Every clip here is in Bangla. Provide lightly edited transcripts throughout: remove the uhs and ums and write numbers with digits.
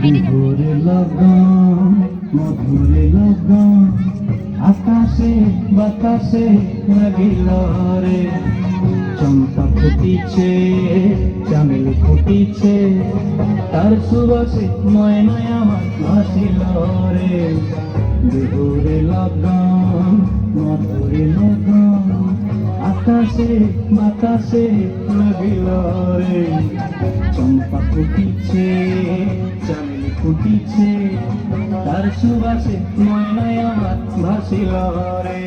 বিহুরে লগন মধুরে লগন আকাশে বাতাসে লাগিল রে চম্পা ফুটিছে চামেলি ফুটিছে তার সুবাসে ময়নায় আমার ভাসিল রে বিহুরে লগন মধুরে লগন আকাশে বাতাসে লাগিল রে চম্পা ফুটিছে চামেলি ফুটিছে তার সুবাসে ময়নায় আমার ভাসিল রে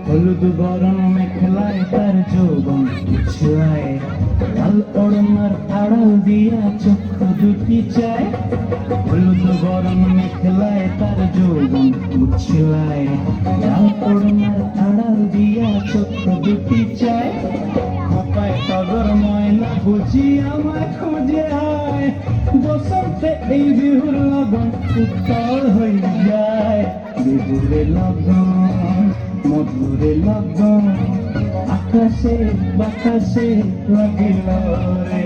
হলুদ বরণ মেখলায় তার যৌবন ছোঁয়ায় লাল ওড়নার আড়াল দিয়া চক্ষু দুটি চায় হলুদ বরণ মেখলায় তার যৌবন ছোঁয়ায় লাল ওড়নার আড়াল দিয়া চক্ষু দুটি চায় খোপায় টগর ময়না বুঝি আমায় খুঁজে আয় বসন্তে এই বিহুর লগন উত্তর হয়ে যায় বিহুরে লগন মধুরে লগন আকাশে বাতাসে লাগিল রে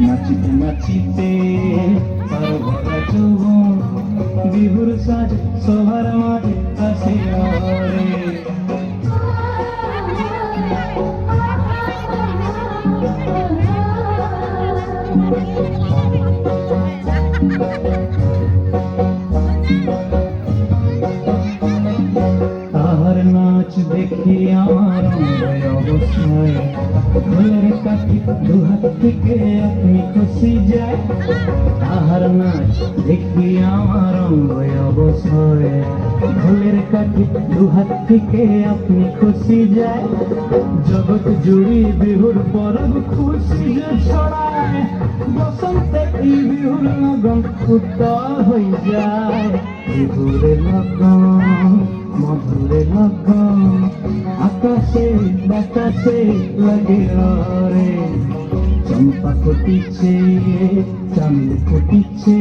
নাচিতে নাচিতে তার ভরা যৌবন বিহুর সাজ সবার মাঝে আসিল রে তাহার নাচ দেখি আমার অবস্থায় ফুলের কাঠি দুহাত থেকে আপনি খুশি যায় তাহার নাচ দেখি আমার অবস্থায় ফুলের কাঠি দুহাত থেকে আপনি খুশি যায় জগৎ জুড়ি বিহুর পরব খুশি ছড়ায় বসন্তে এই বিহুর লগন উত্তর হয়ে যায় বিহুরে লগন মধুরে লগন আকাশে বাতাসে লাগিল রে চম্পা ফুটিছে চামেলি ফুটিছে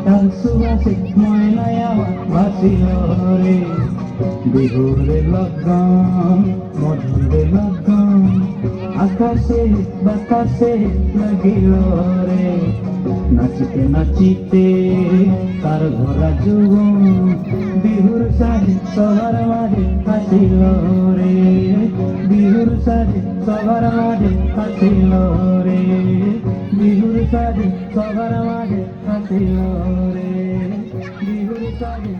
তার সুবাসে ময়নায় আমার ভাসিল রে বিহুরে লগন মধুরে লগন আকাশে বাতাসে লাগিল রে নাচিতে নাচিতে তার ঘোরা যৌবন বিহুর সাজে সবার মাঝে আসিল রে বিহুর সাজে সবার মাঝে আসিল রে বিহুর সাজে সবার মাঝে আসিল রে বিহুর সাজে